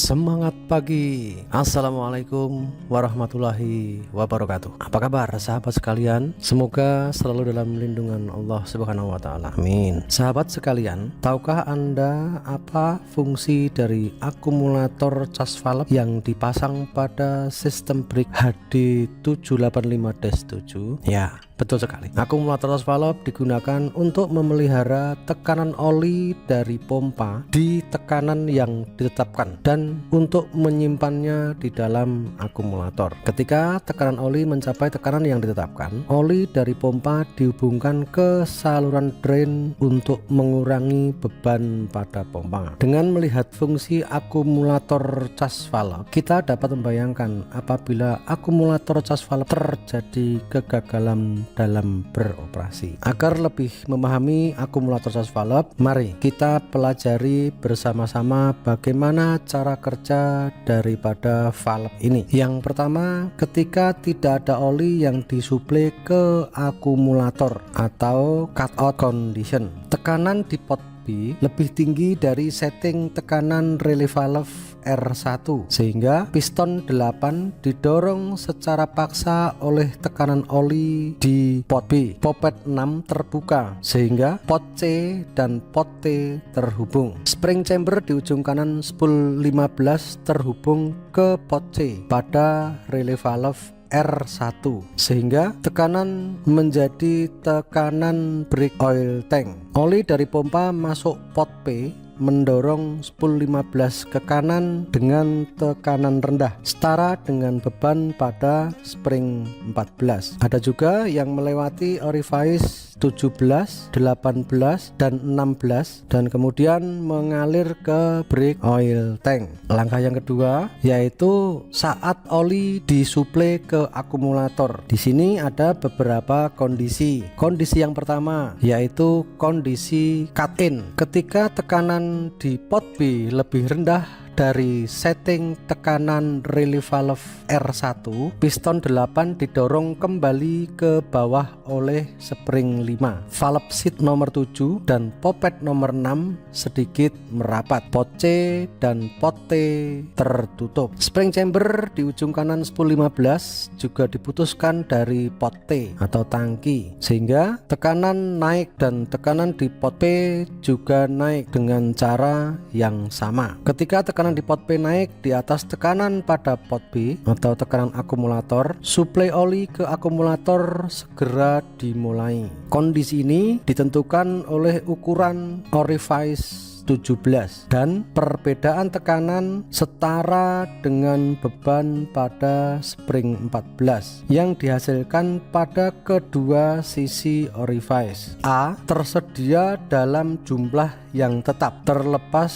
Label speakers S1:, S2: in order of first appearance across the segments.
S1: Semangat pagi. Assalamualaikum warahmatullahi wabarakatuh. Apa kabar sahabat sekalian? Semoga selalu dalam lindungan Allah Subhanahu wa taala. Amin. Sahabat sekalian, tahukah Anda apa fungsi dari akumulator cas valve yang dipasang pada sistem brake HD785-7? Ya, betul sekali. Akumulator cas valve digunakan untuk memelihara tekanan oli dari pompa di tekanan yang ditetapkan dan untuk menyimpannya di dalam akumulator. Ketika tekanan oli mencapai tekanan yang ditetapkan, oli dari pompa dihubungkan ke saluran drain untuk mengurangi beban pada pompa. Dengan melihat fungsi akumulator cas valve, kita dapat membayangkan apabila akumulator cas valve terjadi kegagalan dalam beroperasi. Agar lebih memahami akumulator cas valve, mari kita pelajari bersama-sama bagaimana cara kerja daripada valve ini. Yang pertama, ketika tidak ada oli yang disuplai ke akumulator atau cutout condition, tekanan di pot B lebih tinggi dari setting tekanan relay valve R1 sehingga piston 8 didorong secara paksa oleh tekanan oli di pot B. Popet 6 terbuka sehingga pot C dan pot T terhubung. Spring chamber di ujung kanan spool 15 terhubung ke pot C pada relay valve R1 sehingga tekanan menjadi tekanan brake oil tank. Oli dari pompa masuk pot P mendorong spool 15 ke kanan dengan tekanan rendah setara dengan beban pada spring 14. Ada juga yang melewati orifice 17, 18, dan 16 dan kemudian mengalir ke brake oil tank. Langkah yang kedua yaitu saat oli disuplai ke akumulator. Di sini ada beberapa kondisi. Kondisi yang pertama yaitu kondisi cut in. Ketika tekanan di pot B lebih rendah dari setting tekanan relay valve R1, piston 8 didorong kembali ke bawah oleh spring 5. Valve seat nomor 7 dan popet nomor 6 sedikit merapat. Pot C dan pot T tertutup. Spring chamber di ujung kanan spool 15 juga diputuskan dari pot T atau tangki sehingga tekanan naik dan tekanan di pot P juga naik dengan cara yang sama. Ketika tekanan di pot P naik di atas tekanan pada pot B atau tekanan akumulator, suplai oli ke akumulator segera dimulai. Kondisi ini ditentukan oleh ukuran orifice 17 dan perbedaan tekanan setara dengan beban pada spring 14 yang dihasilkan pada kedua sisi orifice. A tersedia dalam jumlah yang tetap terlepas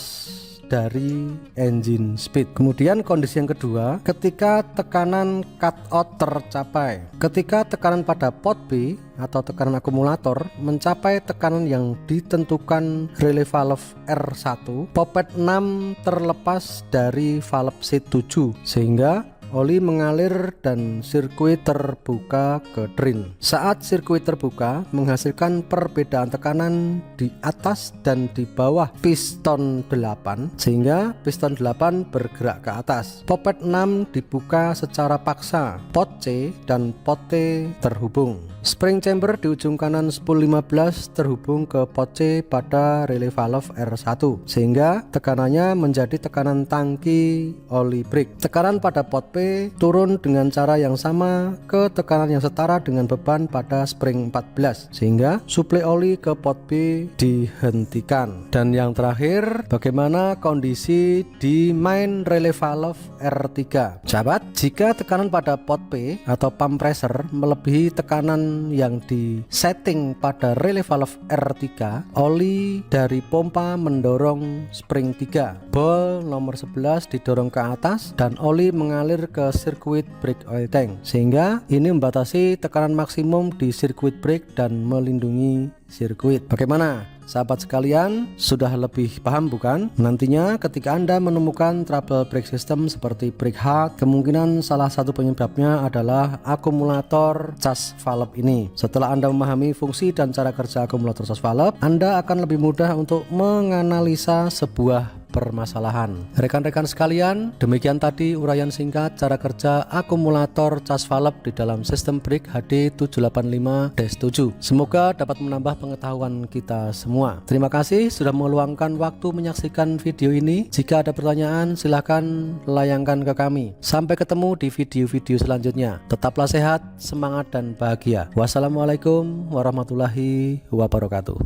S1: dari engine speed. Kemudian kondisi yang kedua, ketika tekanan cutout tercapai. Ketika tekanan pada pot B atau tekanan akumulator mencapai tekanan yang ditentukan relay valve R1, popet 6 terlepas dari valve seat 7 sehingga oli mengalir dan sirkuit terbuka ke drain. Saat sirkuit terbuka menghasilkan perbedaan tekanan di atas dan di bawah piston 8 sehingga piston 8 bergerak ke atas. Popet 6 dibuka secara paksa. Pot C dan pot T terhubung. Spring chamber di ujung kanan spool 15 terhubung ke pot C pada relay valve R1 sehingga tekanannya menjadi tekanan tangki oli brake. Tekanan pada pot P turun dengan cara yang sama ke tekanan yang setara dengan beban pada spring 14 sehingga suplai oli ke pot B dihentikan. Dan yang terakhir, bagaimana kondisi di main relay valve R3? Sahabat, jika tekanan pada pot P atau pump pressure melebihi tekanan yang disetting pada relay valve R3, oli dari pompa mendorong spring 3. Ball nomor 11 didorong ke atas dan oli mengalir ke sirkuit brake oil tank sehingga ini membatasi tekanan maksimum di sirkuit brake dan melindungi sirkuit. Bagaimana sahabat sekalian, sudah lebih paham bukan? Nantinya ketika Anda menemukan trouble brake system seperti brake hard, kemungkinan salah satu penyebabnya adalah akumulator cas valve ini. Setelah Anda memahami fungsi dan cara kerja akumulator cas valve, Anda akan lebih mudah untuk menganalisa sebuah permasalahan. Rekan-rekan sekalian, demikian tadi uraian singkat cara kerja akumulator cas valve di dalam sistem brake HD 785-7. Semoga dapat menambah pengetahuan kita semua. Terima kasih sudah meluangkan waktu menyaksikan video ini. Jika ada pertanyaan silahkan layangkan ke kami. Sampai ketemu di video-video selanjutnya. Tetaplah sehat, semangat dan bahagia. Wassalamualaikum warahmatullahi wabarakatuh.